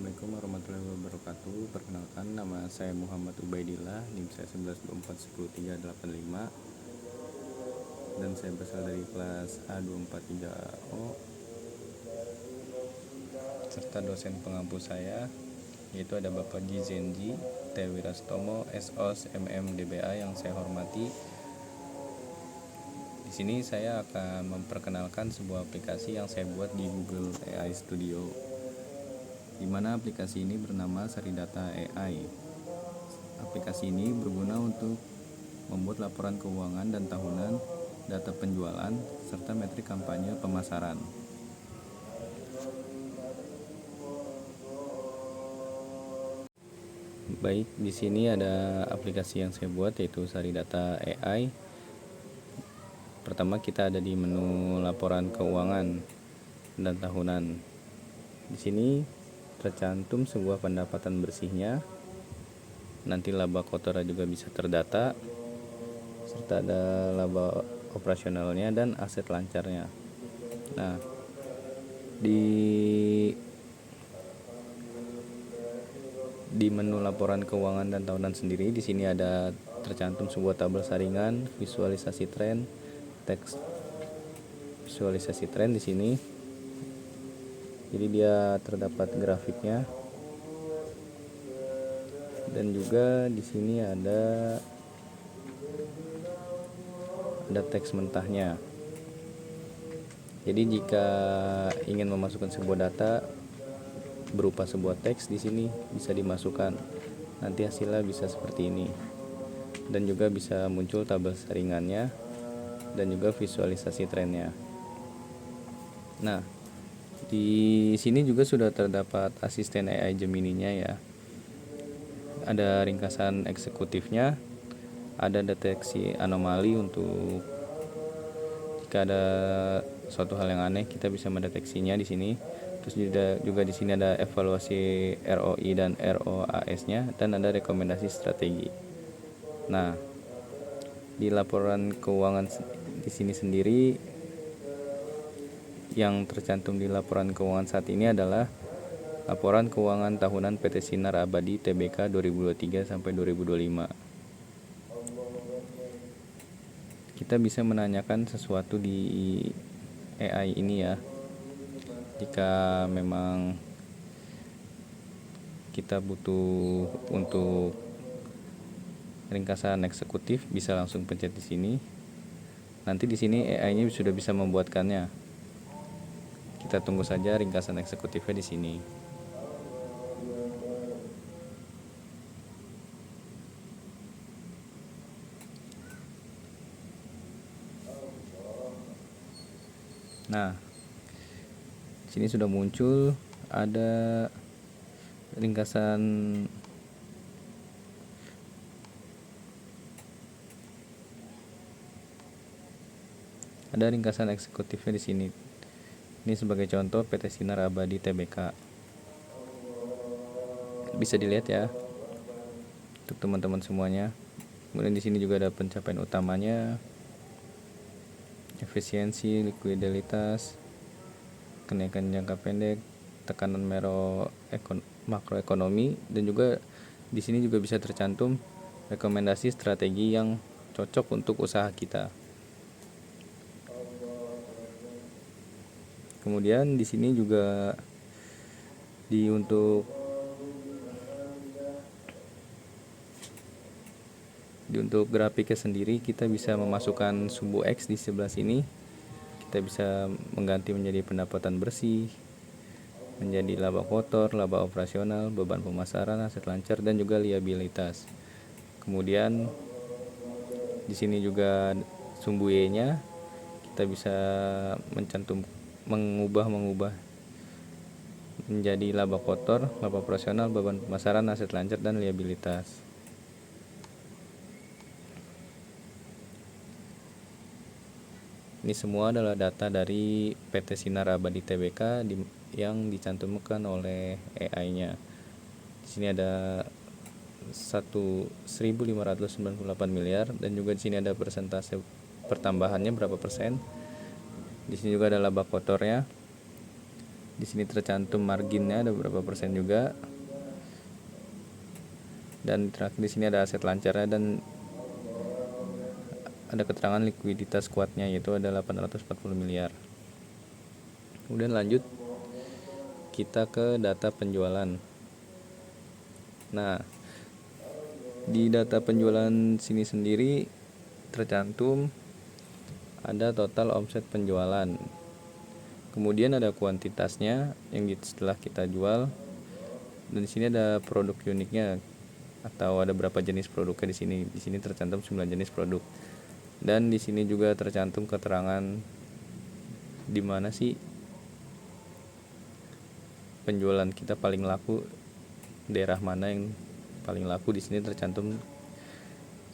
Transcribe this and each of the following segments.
Assalamualaikum warahmatullahi wabarakatuh. Perkenalkan, nama saya Muhammad Ubaidillah, NIM saya 1124103855, dan saya berasal dari kelas A243O, serta dosen pengampu saya yaitu ada Bapak Gizenji T. Wirastomo, SOS MM DBA yang saya hormati. Di sini saya akan memperkenalkan sebuah aplikasi yang saya buat di Google AI Studio, di mana aplikasi ini bernama Saridata AI. Aplikasi ini berguna untuk membuat laporan keuangan dan tahunan, data penjualan, serta metrik kampanye pemasaran. Baik, di sini ada aplikasi yang saya buat yaitu Saridata AI. Pertama, kita ada di menu laporan keuangan dan tahunan. Di sini tercantum sebuah pendapatan bersihnya. Nanti laba kotor juga bisa terdata, serta ada laba operasionalnya dan aset lancarnya. Nah, di menu laporan keuangan dan tahunan sendiri, di sini ada tercantum sebuah tabel saringan, visualisasi tren, teks visualisasi tren di sini. Jadi dia terdapat grafiknya, dan juga di sini ada teks mentahnya. Jadi jika ingin memasukkan sebuah data berupa sebuah teks, di sini bisa dimasukkan. Nanti hasilnya bisa seperti ini. Dan juga bisa muncul tabel saringannya dan juga visualisasi trennya. Nah, di sini juga sudah terdapat asisten AI Gemini-nya ya. Ada ringkasan eksekutifnya, ada deteksi anomali untuk jika ada suatu hal yang aneh kita bisa mendeteksinya di sini. Terus juga di sini ada evaluasi ROI dan ROAS-nya, dan ada rekomendasi strategi. Nah, di laporan keuangan di sini sendiri, yang tercantum di laporan keuangan saat ini adalah laporan keuangan tahunan PT Sinar Abadi Tbk 2023 sampai 2025. Kita bisa menanyakan sesuatu di AI ini ya. Jika memang kita butuh untuk ringkasan eksekutif, bisa langsung pencet di sini. Nanti di sini AI-nya sudah bisa membuatkannya. Kita tunggu saja ringkasan eksekutifnya di sini. Nah, sini sudah muncul ada ringkasan eksekutifnya di sini. Ini sebagai contoh PT Sinar Abadi Tbk. Bisa dilihat ya untuk teman-teman semuanya. Kemudian di sini juga ada pencapaian utamanya, efisiensi, likuiditas, kenaikan jangka pendek, tekanan makroekonomi, dan juga di sini juga bisa tercantum rekomendasi strategi yang cocok untuk usaha kita. Kemudian di sini juga untuk grafiknya sendiri, kita bisa memasukkan sumbu X di sebelah sini. Kita bisa mengganti menjadi pendapatan bersih, menjadi laba kotor, laba operasional, beban pemasaran, aset lancar, dan juga liabilitas. Kemudian di sini juga sumbu Y-nya, kita bisa mengubah menjadi laba kotor, laba operasional, beban pemasaran, aset lancar, dan liabilitas. Ini semua adalah data dari PT Sinar Abadi Tbk yang dicantumkan oleh AI-nya. Di sini ada 1.598 miliar, dan juga di sini ada persentase pertambahannya berapa persen. Di sini juga ada laba kotornya, Di sini tercantum marginnya ada berapa persen juga. Dan terakhir di sini ada aset lancarnya dan ada keterangan likuiditas kuatnya, yaitu ada 840 miliar. Kemudian lanjut kita ke data penjualan. Nah, di data penjualan sini sendiri tercantum ada total omset penjualan. Kemudian ada kuantitasnya yang setelah kita jual. Dan di sini ada produk uniknya atau ada berapa jenis produknya di sini. Di sini tercantum 9 jenis produk. Dan di sini juga tercantum keterangan di mana sih penjualan kita paling laku, daerah mana yang paling laku. Di sini tercantum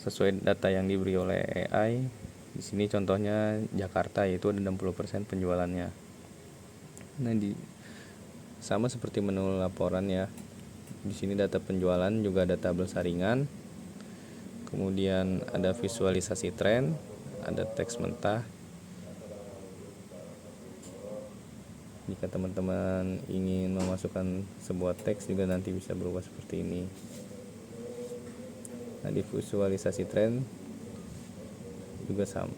sesuai data yang diberi oleh AI. Di sini contohnya Jakarta, yaitu ada 60% penjualannya. Nah, sama seperti menu laporan ya. Di sini data penjualan juga ada tabel saringan. Kemudian ada visualisasi tren, ada teks mentah. Jika teman-teman ingin memasukkan sebuah teks juga nanti bisa berubah seperti ini. Nah, di visualisasi tren juga sama.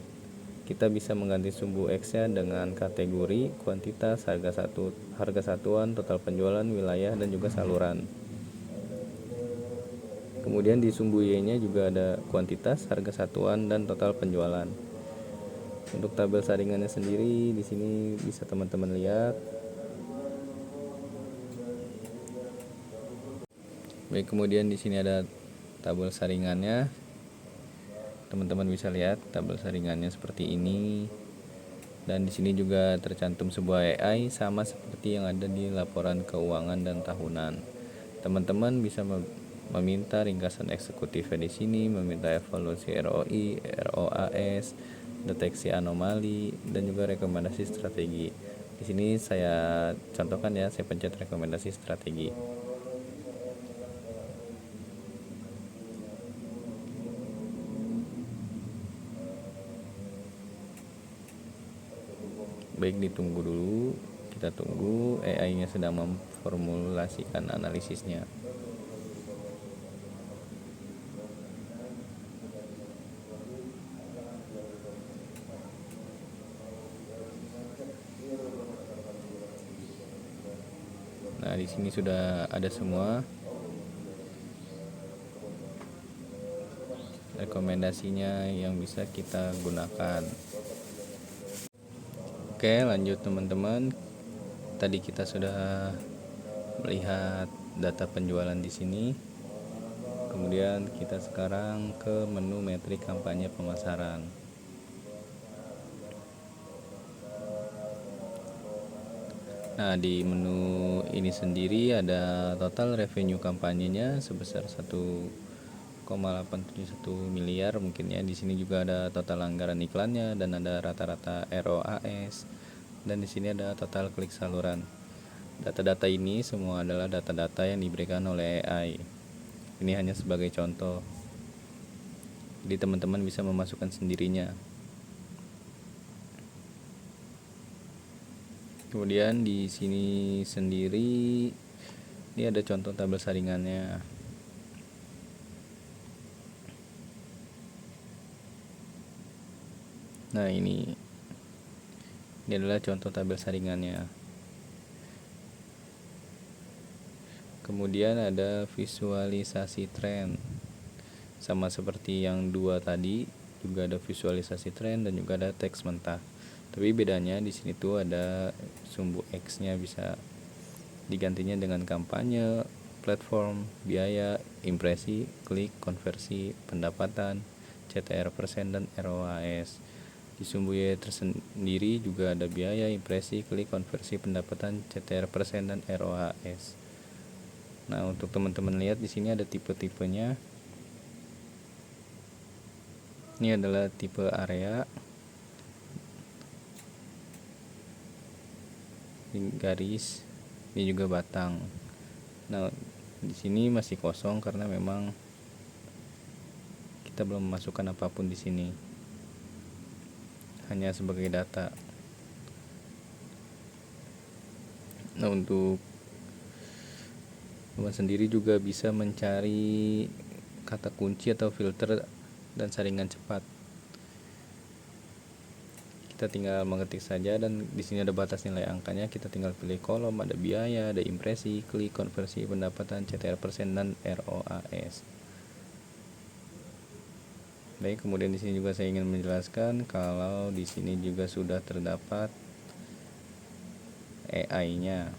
Kita bisa mengganti sumbu X-nya dengan kategori, kuantitas, harga satuan, total penjualan, wilayah, dan juga saluran. Kemudian di sumbu Y-nya juga ada kuantitas, harga satuan, dan total penjualan. Untuk tabel saringannya sendiri di sini bisa teman-teman lihat. Baik, kemudian di sini ada tabel saringannya. Teman-teman bisa lihat tabel saringannya seperti ini. Dan di sini juga tercantum sebuah AI sama seperti yang ada di laporan keuangan dan tahunan. Teman-teman bisa meminta ringkasan eksekutifnya di sini, meminta evaluasi ROI, ROAS, deteksi anomali, dan juga rekomendasi strategi. Di sini saya contohkan ya, saya pencet rekomendasi strategi. Baik, ditunggu dulu, kita tunggu, AI-nya sedang memformulasikan analisisnya. Nah, di sini sudah ada semua rekomendasinya yang bisa kita gunakan. Oke, lanjut teman-teman. Tadi kita sudah melihat data penjualan di sini. Kemudian kita sekarang ke menu metrik kampanye pemasaran. Nah, di menu ini sendiri ada total revenue kampanyenya sebesar 1,871 miliar mungkin ya. Di sini juga ada total anggaran iklannya dan ada rata-rata ROAS, dan di sini ada total klik saluran. Data-data ini semua adalah data-data yang diberikan oleh AI. Ini hanya sebagai contoh. Jadi teman-teman bisa memasukkan sendirinya. Kemudian di sini sendiri ini ada contoh tabel saringannya. Nah, ini adalah contoh tabel saringannya. Kemudian ada visualisasi tren. Sama seperti yang dua tadi, juga ada visualisasi tren dan juga ada teks mentah. Tapi bedanya di sini tuh ada sumbu X-nya bisa digantinya dengan kampanye, platform, biaya, impresi, klik, konversi, pendapatan, CTR persen, dan ROAS. Di sumbu Y tersendiri juga ada biaya, impresi, klik, konversi, pendapatan, CTR persen, dan ROAS. Nah, untuk teman-teman lihat di sini ada tipe-tipenya. Ini adalah tipe area, ini garis, ini juga batang. Nah, di sini masih kosong karena memang kita belum memasukkan apapun di sini, hanya sebagai data. Nah, untuk teman sendiri juga bisa mencari kata kunci atau filter dan saringan cepat. Kita tinggal mengetik saja, dan di sini ada batas nilai angkanya. Kita tinggal pilih kolom, ada biaya, ada impresi, klik, konversi, pendapatan, CTR persen, dan ROAS. Baik, kemudian di sini juga saya ingin menjelaskan kalau di sini juga sudah terdapat AI-nya.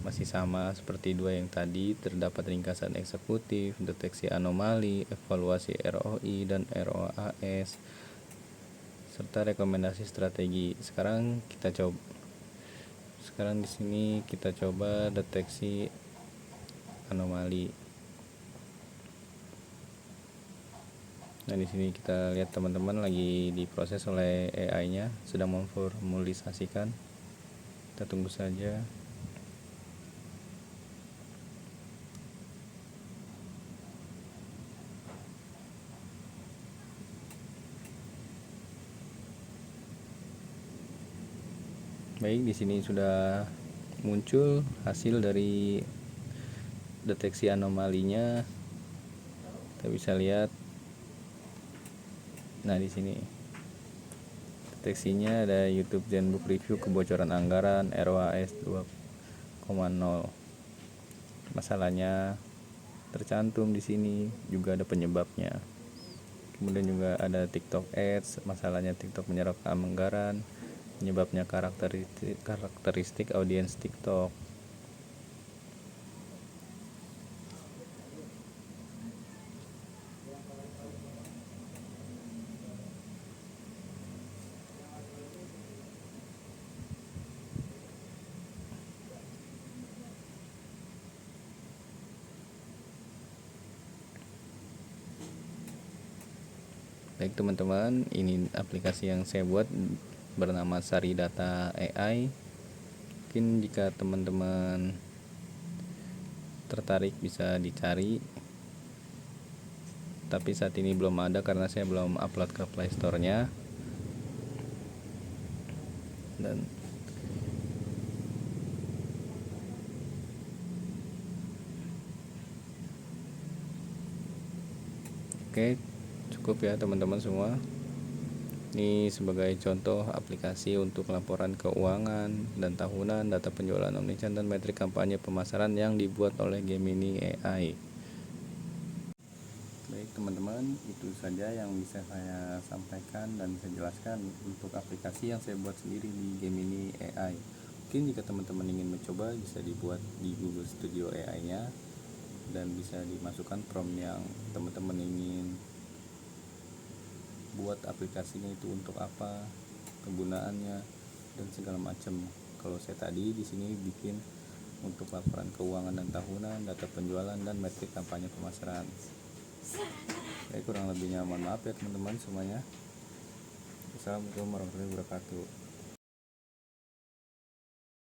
Masih sama seperti dua yang tadi, terdapat ringkasan eksekutif, deteksi anomali, evaluasi ROI dan ROAS, serta rekomendasi strategi. Sekarang di sini kita coba deteksi anomali. Nah, di sini kita lihat teman-teman lagi diproses oleh AI-nya, sedang memformulisasikan. Kita tunggu saja. Baik, di sini sudah muncul hasil dari deteksi anomalinya. Kita bisa lihat. Nah, di sini deteksinya ada YouTube Zenbook review kebocoran anggaran ROAS 2,0. Masalahnya tercantum di sini, juga ada penyebabnya. Kemudian juga ada TikTok Ads, masalahnya TikTok menyerap anggaran, penyebabnya karakteristik audiens TikTok. Baik teman-teman, ini aplikasi yang saya buat bernama Saridata AI. Mungkin jika teman-teman tertarik bisa dicari, tapi saat ini belum ada karena saya belum upload ke Play Store-nya. Dan oke, cukup ya teman-teman semua. Ini sebagai contoh aplikasi untuk laporan keuangan dan tahunan, data penjualan omnichannel, dan metrik kampanye pemasaran yang dibuat oleh Gemini AI. Baik teman-teman, itu saja yang bisa saya sampaikan dan saya jelaskan untuk aplikasi yang saya buat sendiri di Gemini AI. Mungkin jika teman-teman ingin mencoba, bisa dibuat di Google Studio AI-nya dan bisa dimasukkan prompt yang teman-teman ingin buat aplikasinya itu untuk apa, kegunaannya, dan segala macam. Kalau saya tadi di sini bikin untuk laporan keuangan dan tahunan, data penjualan, dan metrik kampanye pemasaran. Kurang lebihnya mohon maaf ya teman-teman semuanya. Assalamualaikum warahmatullahi wabarakatuh.